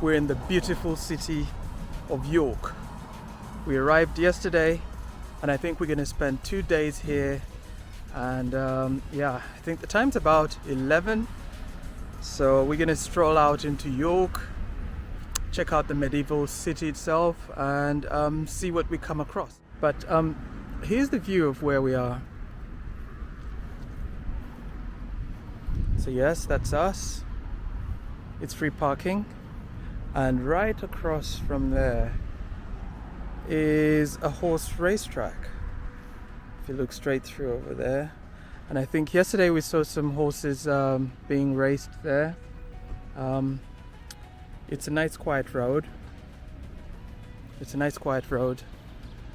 we're in the beautiful city of York. We arrived yesterday and I think we're going to spend 2 days here, and I think the time's about 11, so we're going to stroll out into York, check out the medieval city itself, and see what we come across. But here's the view of where we are. So yes, that's us. It's free parking, and right across from there is a horse racetrack. If you look straight through over there, and I think yesterday we saw some horses being raced there. It's a nice quiet road.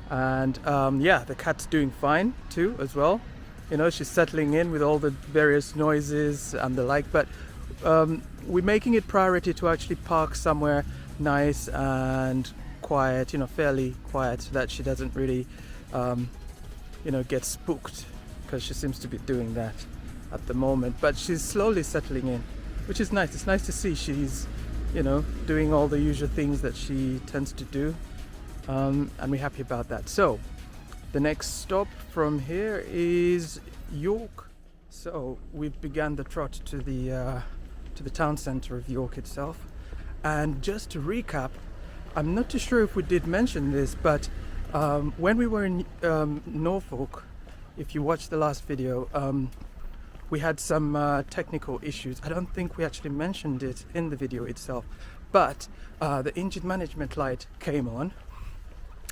And the cat's doing fine too as well. You know, she's settling in with all the various noises and the like, but we're making it priority to actually park somewhere nice and quiet, fairly quiet, so that she doesn't really get spooked, because she seems to be doing that at the moment. But she's slowly settling in, which is nice. It's nice to see she's doing all the usual things that she tends to do, and we're happy about that. So the next stop from here is York. So we've begun the trot to the town centre of York itself. And just to recap, I'm not too sure if we did mention this, but when we were in Norfolk, if you watched the last video, we had some technical issues. I don't think we actually mentioned it in the video itself, but the engine management light came on,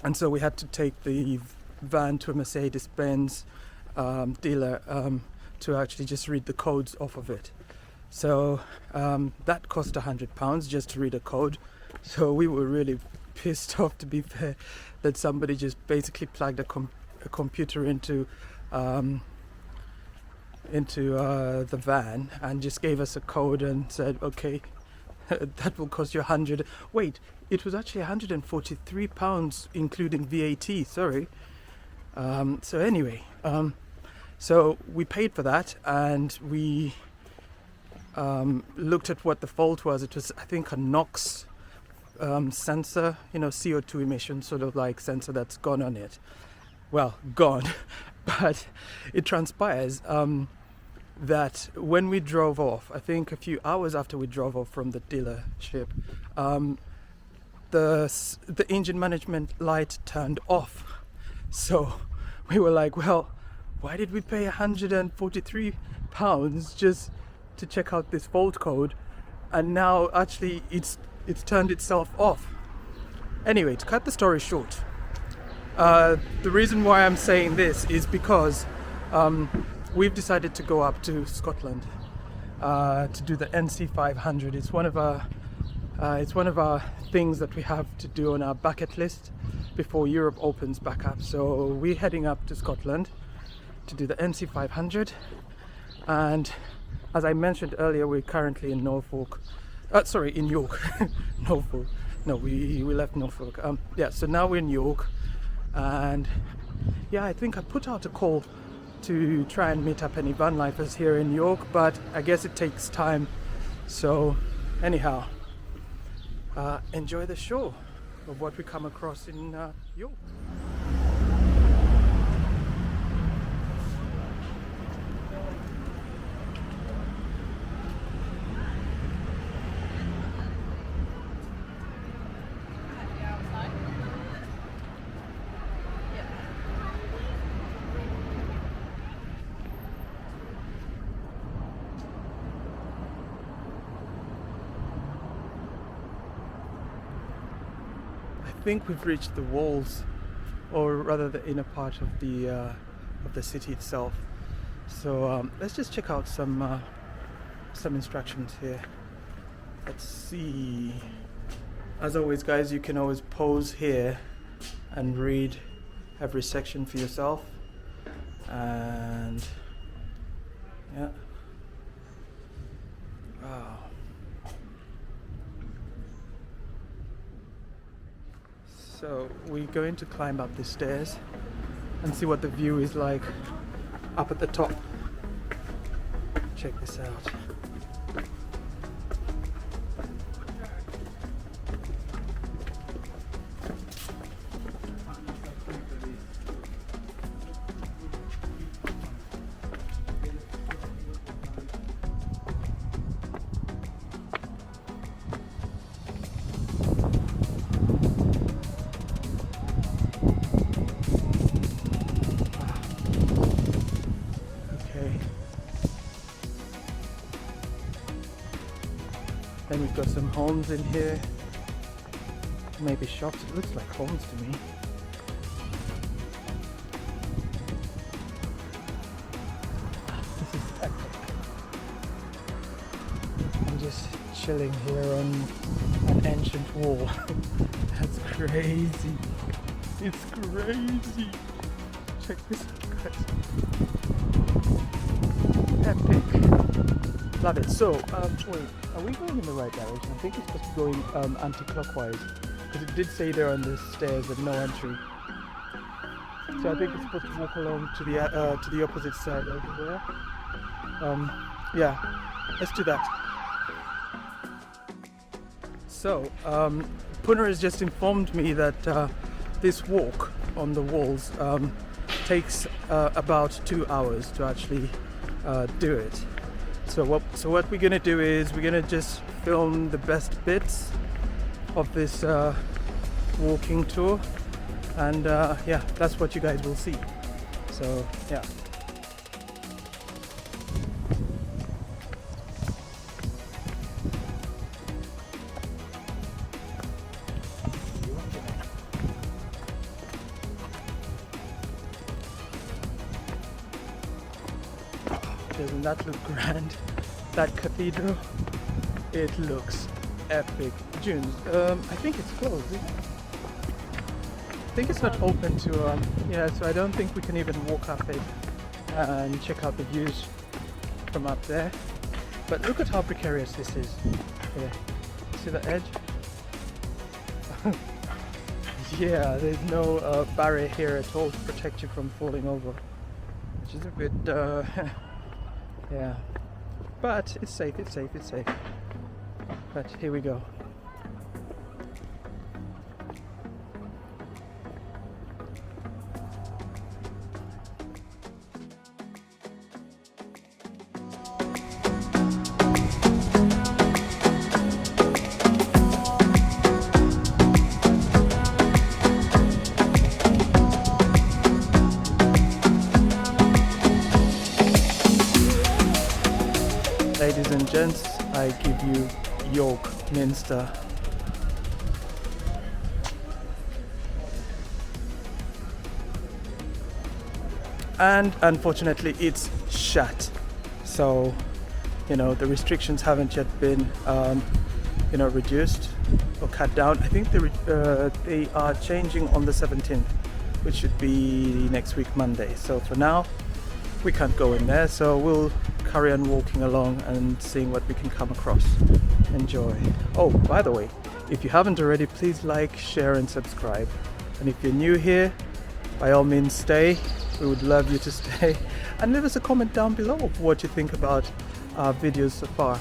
and so we had to take the van to a Mercedes-Benz dealer to actually just read the codes off of it. So that cost £100 just to read a code. So we were really pissed off, to be fair, that somebody just basically plugged a computer into the van and just gave us a code and said, okay, that will cost you 100. Wait, it was actually £143 including VAT. Sorry. So anyway, so we paid for that, and we looked at what the fault was. It was, I think, a NOx sensor, CO2 emission sort of like sensor that's gone on it. Well, gone. But it transpires that when we drove off, I think a few hours after we drove off from the dealership, the engine management light turned off. So we were like, well, why did we pay £143 just to check out this fault code, and now actually it's turned itself off? Anyway, to cut the story short, the reason why I'm saying this is because we've decided to go up to Scotland to do the NC 500. It's one of our things that we have to do on our bucket list before Europe opens back up. So we're heading up to Scotland to do the NC 500, and as I mentioned earlier, we're currently in Norfolk. In York. Norfolk. No, we left Norfolk. So now we're in York, and I think I put out a call to try and meet up any van lifers here in York, but I guess it takes time. So anyhow, enjoy the show of what we come across in York. I think we've reached the walls, or rather the inner part of the city itself. So let's just check out some instructions here. Let's see. As always, guys, you can always pause here and read every section for yourself. And wow. So we're going to climb up the stairs and see what the view is like up at the top. Check this out. homes in here. Maybe shops. It looks like homes to me. This is epic. I'm just chilling here on an ancient wall. That's crazy. It's crazy. Check this out, guys. Epic. Love it. So, wait, are we going in the right direction? I think it's just going anti-clockwise, because it did say there on the stairs that no entry. So I think it's supposed to walk along to the opposite side over there. Yeah, let's do that. So, Puna has just informed me that this walk on the walls takes about 2 hours to actually do it. So what we're gonna do is we're gonna just film the best bits of this walking tour, and yeah, that's what you guys will see. So yeah. Doesn't that look grand? That cathedral, it looks epic. June, I think it's closed, isn't it? I think it's not open to, yeah, so I don't think we can even walk up it and check out the views from up there. But look at how precarious this is. Here, see the edge? Yeah, there's no barrier here at all to protect you from falling over, which is a bit, yeah. But it's safe, it's safe, it's safe. But here we go. Ladies and gents, I give you York Minster. And unfortunately it's shut. So, you know, the restrictions haven't yet been, you know, reduced or cut down. I think they are changing on the 17th, which should be next week Monday. So for now, we can't go in there. So we'll carry on walking along and seeing what we can come across. Enjoy. Oh, by the way, if you haven't already, please like, share and subscribe. And if you're new here, by all means stay. We would love you to stay. And leave us a comment down below of what you think about our videos so far.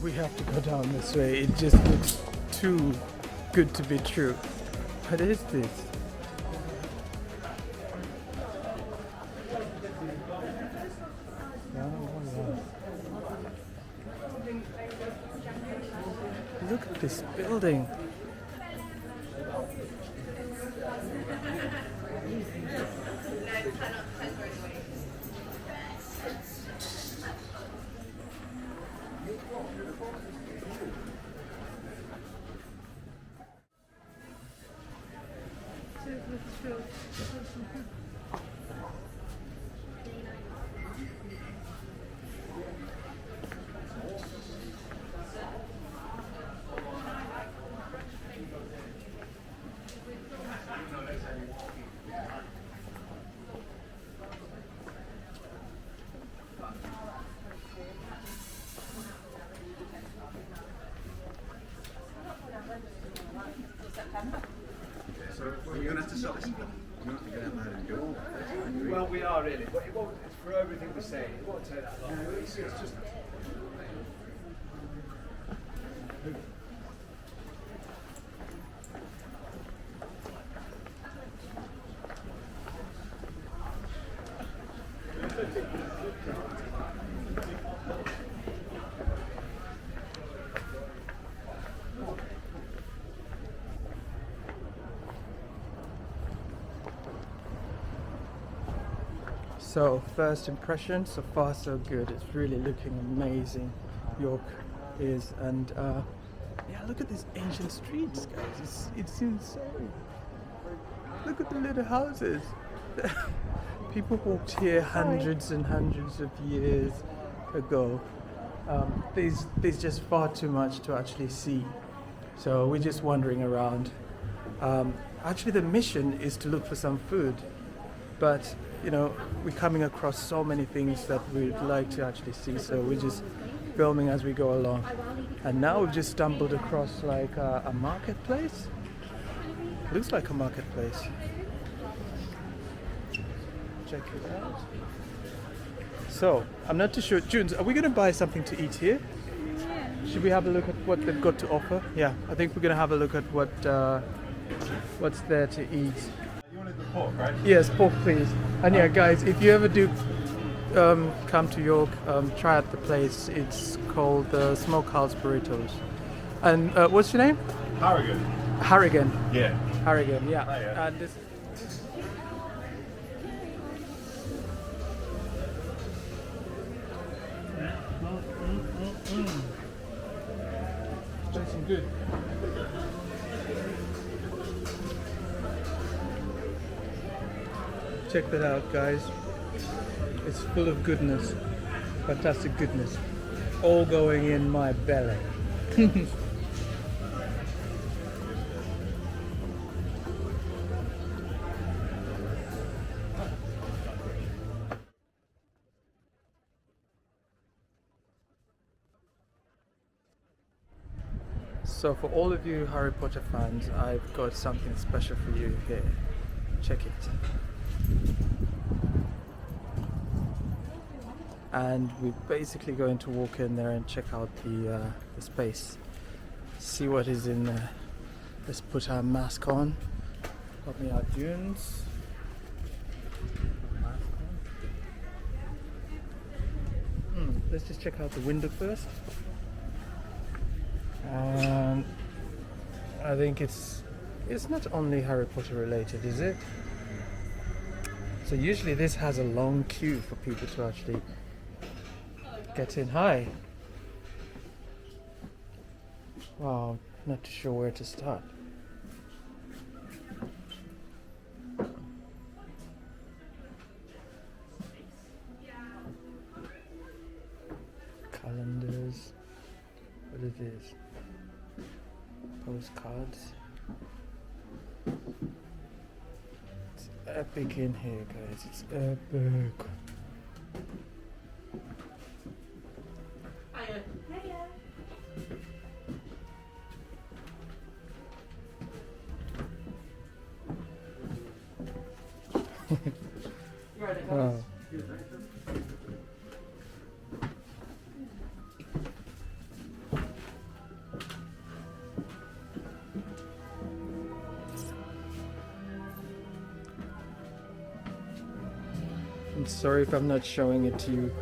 We have to go down this way. It just looks too good to be true. What is this? Look at this building. So you're going to have to stop this. You're not going to have to go. It's for everything we say. It won't take that long. It's just. So first impression, so far so good. It's really looking amazing. York is, and yeah, look at these ancient streets, guys. It's insane. Look at the little houses. People walked here hundreds and hundreds of years ago. There's just far too much to actually see. So we're just wandering around. Actually, the mission is to look for some food, but you know, we're coming across so many things that we'd like to actually see, so we're just filming as we go along. And now we've just stumbled across like a marketplace. Looks like a marketplace. Check it out. So, I'm not too sure. Junes, are we going to buy something to eat here? Yeah. Should we have a look at what they've got to offer? Yeah, I think we're going to have a look at what's there to eat. The pork, right? Yes, pork please. And yeah, guys, if you ever do come to York, try out the place. It's called the Smokehouse Burritos. And what's your name? Harrigan. Harrigan. Yeah. Harrigan, yeah. Oh, yeah. And this. Tasting good. Check that out, guys. It's full of goodness, fantastic goodness, all going in my belly. So for all of you Harry Potter fans, I've got something special for you here. Check it. And we're basically going to walk in there and check out the space, see what is in there. Let's put our mask on. Got me our dunes. Let's just check out the window first. I think it's not only Harry Potter related, is it? So usually this has a long queue for people to actually get in. Hi. Wow, not too sure where to start. Calendars. What is this? Postcards. It's epic in here, guys. It's epic. Wow. I'm sorry if I'm not showing it to you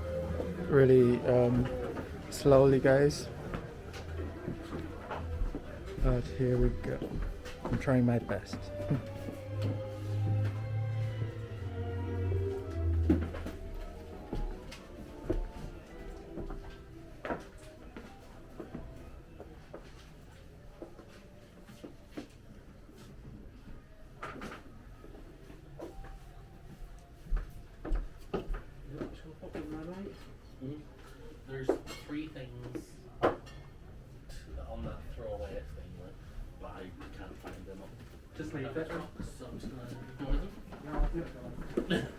really slowly, guys. But here we go. I'm trying my best. There's 3 things on that throwaway thing, like, but I can't find them. Just leave it. So I'm just gonna ignore them.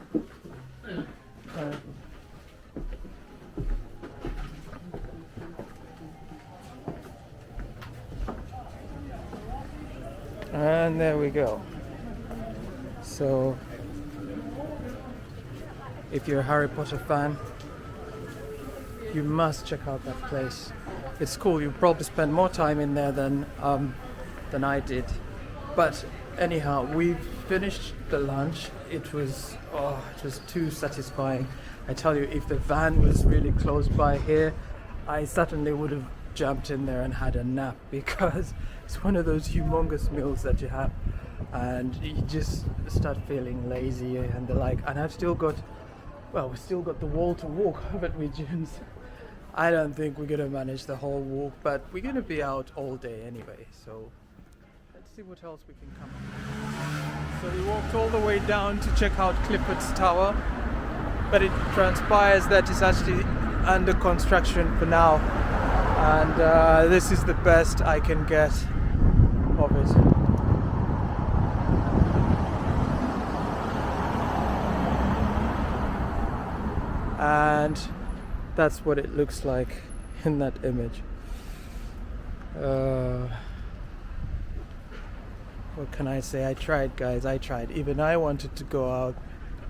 And there we go. So If you're a Harry Potter fan, you must check out that place. It's cool. You probably spend more time in there than I did. But anyhow, we finished the lunch. It was too satisfying. I tell you, if the van was really close by here, I certainly would have jumped in there and had a nap, because it's one of those humongous meals that you have and you just start feeling lazy and the like. And we still got the wall to walk, haven't we, Junes? I don't think we're gonna manage the whole walk, but we're gonna be out all day anyway, so let's see what else we can come up with. So we walked all the way down to check out Clifford's Tower, but it transpires that it's actually under construction for now, and this is the best I can get of it. And that's what it looks like in that image. What can I say? I tried, guys. I tried. Even I wanted to go out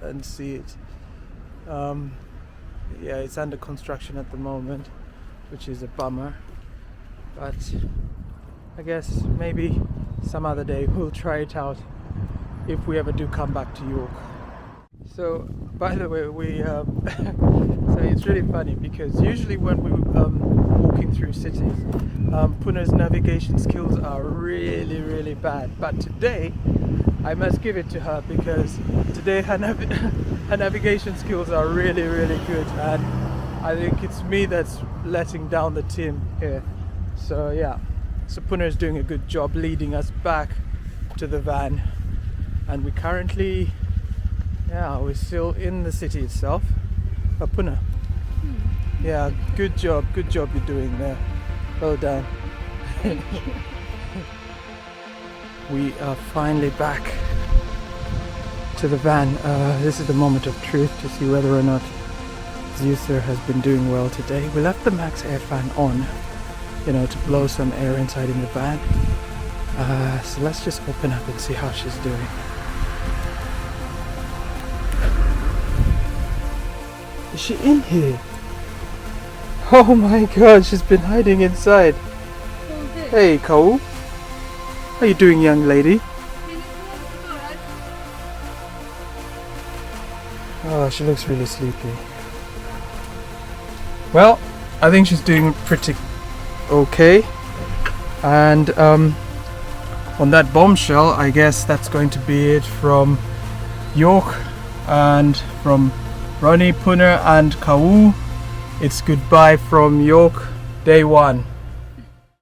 and see it. Yeah, it's under construction at the moment, which is a bummer. But I guess maybe some other day we'll try it out if we ever do come back to York. So, by the way, so it's really funny because usually when we're walking through cities, Puna's navigation skills are really, really bad. But today, I must give it to her, because today her navigation skills are really, really good, and I think it's me that's letting down the team here. So yeah, so Puna is doing a good job leading us back to the van, and we currently, we're still in the city itself. Puna. Yeah, good job you're doing there. Well done. We are finally back to the van. This is the moment of truth to see whether or not Zeusser has been doing well today. We left the max air fan on, to blow some air inside in the van. So let's just open up and see how she's doing. Is she in here? Oh my god, she's been hiding inside. Hey, Kau. How you doing, young lady? Oh, she looks really sleepy. Well, I think she's doing pretty okay. And on that bombshell, I guess that's going to be it from York and from Ronnie, Puna and Kau. It's goodbye from York, day one.